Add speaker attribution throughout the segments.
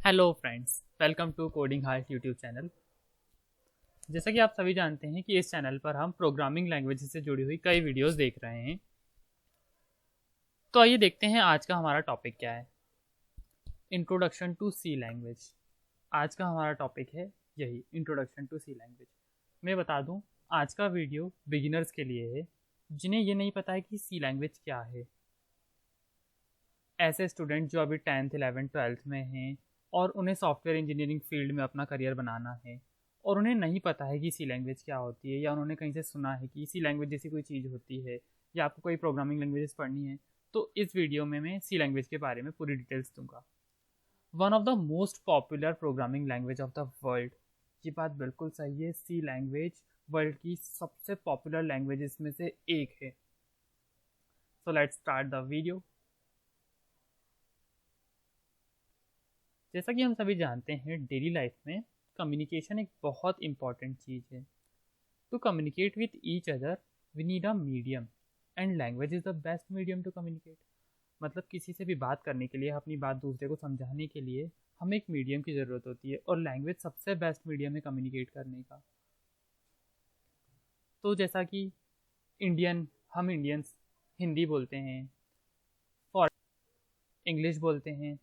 Speaker 1: Hello friends, welcome to coding heart YouTube channel. जैसा कि आप सभी जानते हैं कि इस चैनल पर हम प्रोग्रामिंग लैंग्वेज से जुड़ी हुई कई वीडियोस देख रहे हैं। तो आइए देखते हैं आज का हमारा टॉपिक क्या है। Introduction to C language. आज का हमारा टॉपिक है यही, इंट्रोडक्शन टू सी लैंग्वेज। मैं बता दूं, आज का वीडियो बिगिनर्स के लिए है जिन्हें ये नहीं पता है कि सी लैंग्वेज क्या है। ऐसे स्टूडेंट जो अभी 10th 11th 12th में हैं और उन्हें सॉफ्टवेयर इंजीनियरिंग फील्ड में अपना करियर बनाना है और उन्हें नहीं पता है कि सी लैंग्वेज क्या होती है, या उन्होंने कहीं से सुना है कि सी लैंग्वेज जैसी कोई चीज़ होती है, या आपको कोई प्रोग्रामिंग लैंग्वेजेस पढ़नी है। तो इस वीडियो में मैं सी लैंग्वेज के बारे में पूरी डिटेल्स दूंगा। One of the most popular programming language of the world. ये बात बिल्कुल सही है, सी लैंग्वेज वर्ल्ड की सबसे पॉपुलर लैंग्वेजेस में से एक है। So let's start the video. जैसा कि हम सभी जानते हैं, डेली लाइफ में कम्युनिकेशन एक बहुत इंपॉर्टेंट चीज़ है। To communicate with each other we need a medium, and language is the best medium to communicate. मतलब किसी से भी बात करने के लिए, अपनी बात दूसरे को समझाने के लिए हमें एक मीडियम की ज़रूरत होती है, और लैंग्वेज सबसे बेस्ट मीडियम है कम्युनिकेट करने का। तो जैसा कि हम इंडियंस हिंदी बोलते हैं, फॉर इंग्लिश बोलते हैं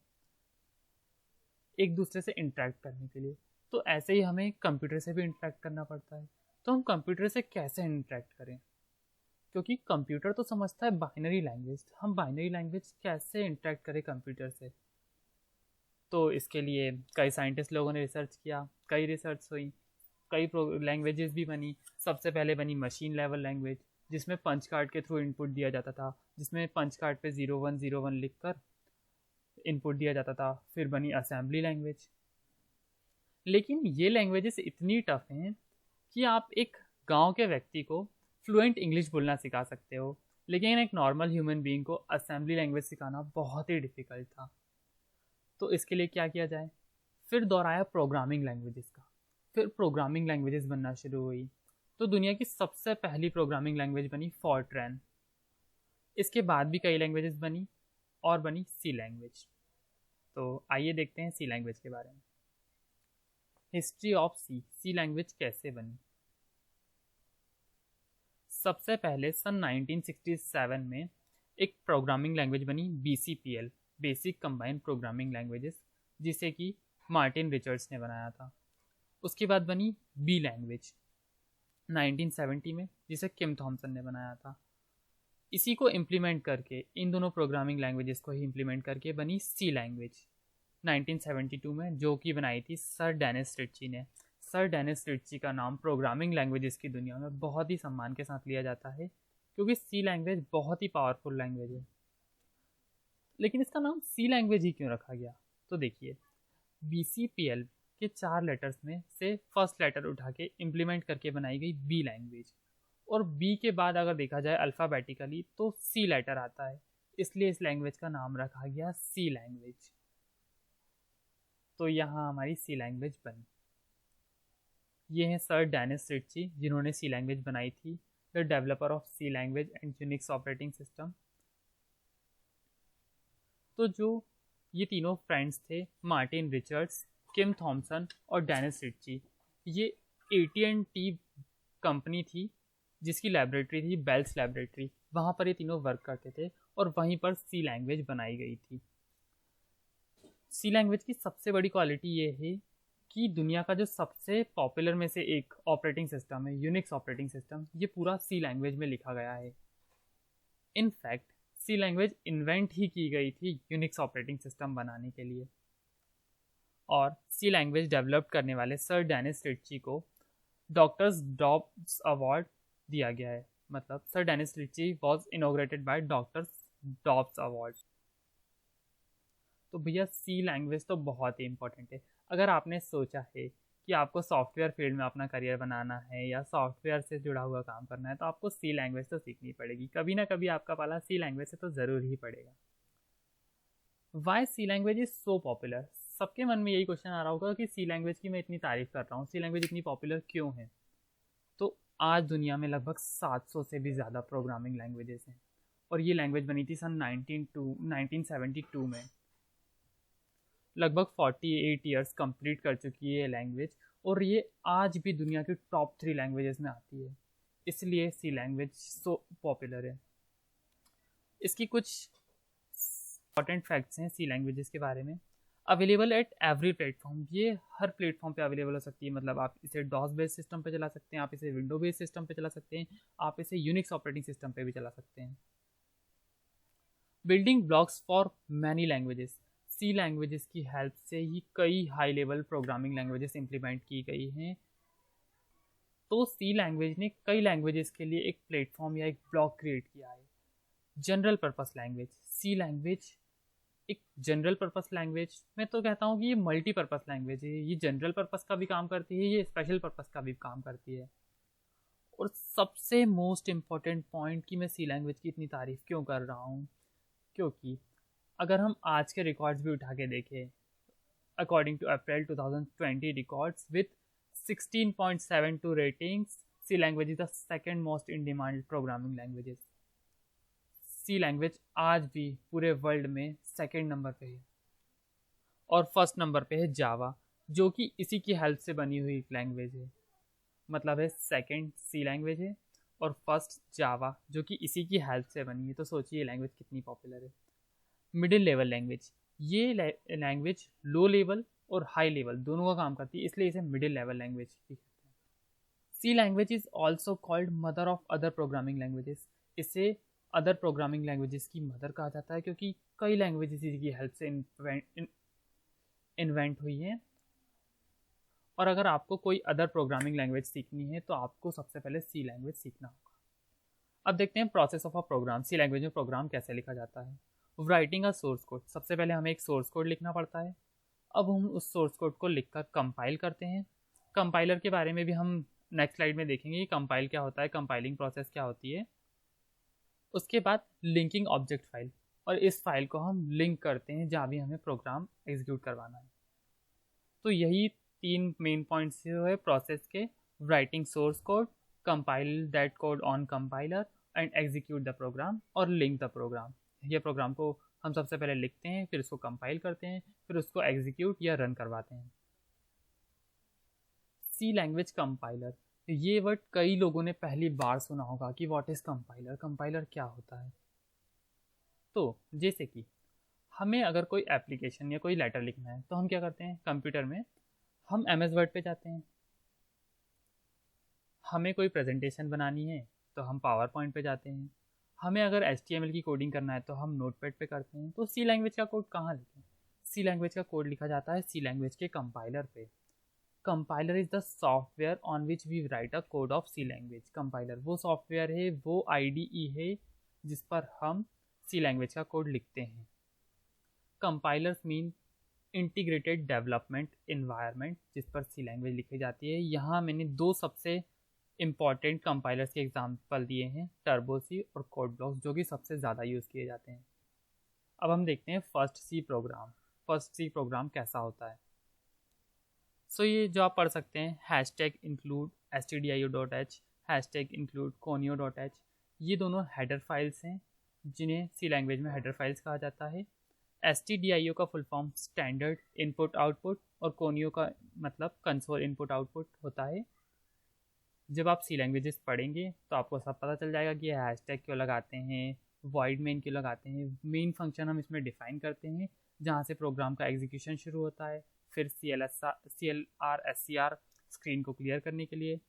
Speaker 1: एक दूसरे से इंटरेक्ट करने के लिए, तो ऐसे ही हमें कंप्यूटर से भी इंटरेक्ट करना पड़ता है। तो हम कंप्यूटर से कैसे इंटरेक्ट करें, क्योंकि कंप्यूटर तो समझता है बाइनरी लैंग्वेज, हम बाइनरी लैंग्वेज कैसे इंटरेक्ट करें कंप्यूटर से। तो इसके लिए कई साइंटिस्ट लोगों ने रिसर्च किया, कई रिसर्च हुई, कई लैंग्वेजेस भी बनी। सबसे पहले बनी मशीन लेवल लैंग्वेज, जिसमें पंच कार्ड के थ्रू इनपुट दिया जाता था, जिसमें पंच कार्ड पे 0101 लिखकर इनपुट दिया जाता था। फिर बनी असेंबली लैंग्वेज। लेकिन ये लैंग्वेजेस इतनी टफ हैं कि आप एक गांव के व्यक्ति को फ्लुएंट इंग्लिश बोलना सिखा सकते हो, लेकिन एक नॉर्मल ह्यूमन बीइंग को असेंबली लैंग्वेज सिखाना बहुत ही डिफिकल्ट था। तो इसके लिए क्या किया जाए, फिर दोहराया प्रोग्रामिंग लैंग्वेजेस का। फिर प्रोग्रामिंग लैंग्वेजेस बनना शुरू हुई। तो दुनिया की सबसे पहली प्रोग्रामिंग लैंग्वेज बनी फॉर्ट्रैन। इसके बाद भी कई लैंग्वेजेस बनी और बनी सी लैंग्वेज। तो आइए देखते हैं सी लैंग्वेज के बारे में। हिस्ट्री ऑफ सी लैंग्वेज कैसे बनी। सबसे पहले सन 1967 में एक प्रोग्रामिंग लैंग्वेज बनी BCPL, basic combined programming languages, जिसे कि मार्टिन रिचर्ड्स ने बनाया था। उसके बाद बनी बी लैंग्वेज 1970 में, जिसे किम थॉमसन ने बनाया था। इसी को इम्प्लीमेंट करके, इन दोनों प्रोग्रामिंग लैंग्वेजेस को ही इम्प्लीमेंट करके बनी सी लैंग्वेज 1972 में, जो कि बनाई थी सर डेनिस रिच्ची ने। सर डेनिस रिच्ची का नाम प्रोग्रामिंग लैंग्वेजेस की दुनिया में बहुत ही सम्मान के साथ लिया जाता है, क्योंकि सी लैंग्वेज बहुत ही पावरफुल लैंग्वेज है। लेकिन इसका नाम सी लैंग्वेज ही क्यों रखा गया, तो देखिए, BCPL के 4 लेटर्स में से फर्स्ट लेटर उठा के इम्प्लीमेंट करके बनाई गई बी लैंग्वेज, और बी के बाद अगर देखा जाए अल्फ़ाबेटिकली तो सी लेटर आता है, इसलिए इस लैंग्वेज का नाम रखा गया सी लैंग्वेज। तो यहाँ हमारी सी लैंग्वेज बनी। ये हैं सर डेनिस रिच्ची, जिन्होंने सी लैंग्वेज बनाई थी, the developer of C language and Unix operating system. तो जो ये तीनों फ्रेंड्स थे, मार्टिन रिचर्ड्स, किम थॉमसन और डेनिस रिच्ची, ये AT&T कंपनी थी जिसकी लेबोरेटरी थी बेल्स लेबोरेटरी, वहाँ पर ये तीनों वर्क करते थे और वहीं पर सी लैंग्वेज बनाई गई थी। सी लैंग्वेज की सबसे बड़ी क्वालिटी ये है कि दुनिया का जो सबसे पॉपुलर में से एक ऑपरेटिंग सिस्टम है, यूनिक्स ऑपरेटिंग सिस्टम, ये पूरा सी लैंग्वेज में लिखा गया है। इनफैक्ट सी लैंग्वेज इन्वेंट ही की गई थी यूनिक्स ऑपरेटिंग सिस्टम बनाने के लिए। और सी लैंग्वेज डेवलप करने वाले सर डेनिस रिच्ची को डॉक्टर्स डॉब्स अवार्ड दिया गया है। मतलब sir Dennis Ritchie was inaugurated by doctor's Dobbs award. तो भैया सी लैंग्वेज तो बहुत ही इंपॉर्टेंट है। अगर आपने सोचा है कि आपको सॉफ्टवेयर फील्ड में अपना करियर बनाना है या सॉफ्टवेयर से जुड़ा हुआ काम करना है, तो आपको सी लैंग्वेज तो सीखनी पड़ेगी। कभी ना कभी आपका पाला सी लैंग्वेज से तो ज़रूर ही पड़ेगा। Why C language is so popular. सबके मन में यही क्वेश्चन आ रहा होगा कि सी लैंग्वेज की मैं इतनी तारीफ कर रहा हूँ, सी लैंग्वेज इतनी पॉपुलर क्यों है। तो आज दुनिया में लगभग 700 से भी ज़्यादा प्रोग्रामिंग लैंग्वेजेस हैं, और ये लैंग्वेज बनी थी सन 1972 में। लगभग 48 ईयर्स कंप्लीट कर चुकी है ये लैंग्वेज, और ये आज भी दुनिया की टॉप 3 लैंग्वेजेस में आती है, इसलिए सी लैंग्वेज सो पॉपुलर है। इसकी कुछ इंपॉर्टेंट फैक्ट्स हैं सी लैंग्वेजेस के बारे में। अवेलेबल एट एवरी प्लेटफॉर्म, ये हर प्लेटफॉर्म पे अवेलेबल हो सकती है, मतलब आप इसे डॉस बेस्ड सिस्टम पे चला सकते हैं, आप इसे विंडो बेस्ड सिस्टम पे चला सकते हैं, आप इसे यूनिक्स ऑपरेटिंग सिस्टम पे भी चला सकते हैं। Building blocks for many languages, C languages की हेल्प से ही कई high level programming languages implement की गई हैं। तो सी लैंग्वेज ने कई लैंग्वेजेस के लिए एक प्लेटफॉर्म या एक ब्लॉक क्रिएट किया है। जनरल पर्पस लैंग्वेज, सी लैंग्वेज एक जनरल पर्पस लैंग्वेज, मैं तो कहता हूँ कि ये मल्टीपर्पस लैंग्वेज है। ये जनरल पर्पस का भी काम करती है, ये स्पेशल पर्पस का भी काम करती है। और सबसे मोस्ट इम्पॉर्टेंट पॉइंट कि मैं सी लैंग्वेज की इतनी तारीफ क्यों कर रहा हूँ, क्योंकि अगर हम आज के रिकॉर्ड्स भी उठा के देखें, according to April 2020 records with 16.72 ratings, C language is the second most in demand programming languages. C language आज भी पूरे वर्ल्ड में सेकेंड नंबर पे है, और फर्स्ट नंबर पे है जावा, जो कि इसी की हेल्प से बनी हुई एक लैंग्वेज है। मतलब है सेकेंड सी लैंग्वेज है और फर्स्ट जावा, जो कि इसी की हेल्प से बनी है। तो सोचिए लैंग्वेज कितनी पॉपुलर है। मिडिल लेवल लैंग्वेज, ये लैंग्वेज लो लेवल और हाई लेवल दोनों का काम करती है, इसलिए इसे मिडिल लेवल लैंग्वेज भी कहते हैं। C language is also called mother of other programming languages, इसे अदर प्रोग्रामिंग लैंग्वेजेस की मदर कहा जाता है, क्योंकि कई लैंग्वेजेस इसकी हेल्प से इन्वेंट हुई हैं। और अगर आपको कोई अदर प्रोग्रामिंग लैंग्वेज सीखनी है तो आपको सबसे पहले सी लैंग्वेज सीखना होगा। अब देखते हैं process of a program, C language में प्रोग्राम कैसे लिखा जाता है। राइटिंग अ सोर्स कोड, सबसे पहले हमें एक सोर्स कोड लिखना पड़ता है। अब हम उस सोर्स कोड को लिखकर कंपाइल करते हैं। कंपाइलर के बारे में भी हम नेक्स्ट स्लाइड में देखेंगे कि कंपाइल क्या होता है, कंपाइलिंग प्रोसेस क्या होती है। उसके बाद लिंकिंग ऑब्जेक्ट फाइल, और इस फाइल को हम लिंक करते हैं जहाँ भी हमें प्रोग्राम एग्जीक्यूट करवाना है। तो यही 3 मेन पॉइंट्स है प्रोसेस के, writing source code, compile that code on compiler and execute the program, और लिंक द प्रोग्राम। ये प्रोग्राम को हम सबसे पहले लिखते हैं, फिर उसको कंपाइल करते हैं, फिर उसको एग्जीक्यूट या रन करवाते हैं। सी लैंग्वेज कंपाइलर, ये वर्ड कई लोगों ने पहली बार सुना होगा कि व्हाट इज कंपाइलर, कंपाइलर क्या होता है। तो जैसे कि हमें अगर कोई एप्लीकेशन या कोई लेटर लिखना है तो हम क्या करते हैं, कंप्यूटर में हम MS वर्ड पे जाते हैं। हमें कोई प्रेजेंटेशन बनानी है तो हम पावर पॉइंट पे जाते हैं। हमें अगर HTML की कोडिंग करना है तो हम नोटपैड पे करते हैं। तो सी लैंग्वेज का कोड कहाँ लिखें, सी लैंग्वेज का कोड लिखा जाता है सी लैंग्वेज के कंपाइलर पे। Compiler is the software on which we write a code of C language. Compiler वो सॉफ्टवेयर है, वो IDE है जिस पर हम सी लैंग्वेज का कोड लिखते हैं। Compilers mean integrated development environment, जिस पर सी लैंग्वेज लिखी जाती है। यहाँ मैंने 2 सबसे इंपॉर्टेंट कंपाइलर्स के एग्जाम्पल दिए हैं, टर्बो सी और कोड ब्लॉक्स, जो कि सबसे ज़्यादा यूज़ किए जाते हैं। अब हम देखते हैं first C program. First C program कैसा होता है। सो ये जो आप पढ़ सकते हैं, #include stdio.h, #include conio.h, ये दोनों हेडर फाइल्स हैं जिन्हें सी लैंग्वेज में हेडर फाइल्स कहा जाता है। STDIO का full form standard input output, और कोनियो का मतलब कंसोल इनपुट आउटपुट होता है। जब आप सी लैंग्वेजेस पढ़ेंगे तो आपको सब पता चल जाएगा कि हैशटैग क्यों लगाते हैं, वॉइड मेन क्यों लगाते हैं। मेन फंक्शन हम इसमें डिफाइन करते हैं जहाँ से प्रोग्राम का एग्जीक्यूशन शुरू होता है, फिर CLR SCR स्क्रीन को क्लियर करने के लिए।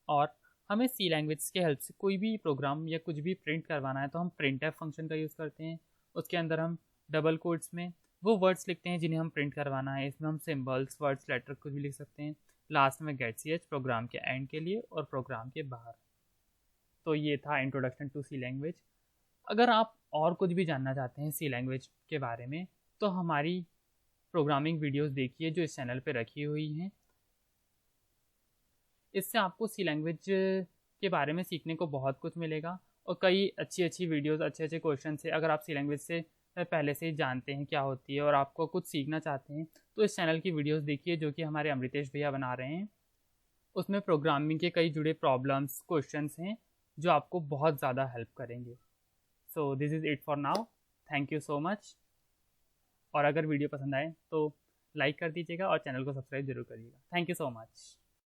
Speaker 1: और हमें सी लैंग्वेज के हेल्प से कोई भी प्रोग्राम या कुछ भी प्रिंट करवाना है तो हम printf फंक्शन का यूज़ करते हैं। उसके अंदर हम डबल कोट्स में वो वर्ड्स लिखते हैं जिन्हें हम प्रिंट करवाना है। इसमें हम सिंबल्स, वर्ड्स, लेटर कुछ भी लिख सकते हैं। लास्ट में getch प्रोग्राम के एंड के लिए और प्रोग्राम के बाहर। तो ये था इंट्रोडक्शन टू सी लैंग्वेज। अगर आप और कुछ भी जानना चाहते हैं सी लैंग्वेज के बारे में तो हमारी प्रोग्रामिंग वीडियोस देखिए जो इस चैनल पे रखी हुई हैं। इससे आपको सी लैंग्वेज के बारे में सीखने को बहुत कुछ मिलेगा, और कई अच्छी अच्छी वीडियोस, अच्छे अच्छे क्वेश्चन से अगर आप सी लैंग्वेज से पहले से ही जानते हैं क्या होती है और आपको कुछ सीखना चाहते हैं तो इस चैनल की वीडियोस देखिए जो कि हमारे अमृतेश भैया बना रहे हैं। उसमें प्रोग्रामिंग के कई जुड़े प्रॉब्लम्स, क्वेश्चंस हैं जो आपको बहुत ज़्यादा हेल्प करेंगे। So this is it for now. Thank you so much. और अगर वीडियो पसंद आए तो लाइक कर दीजिएगा और चैनल को सब्सक्राइब जरूर करिएगा। Thank you so much.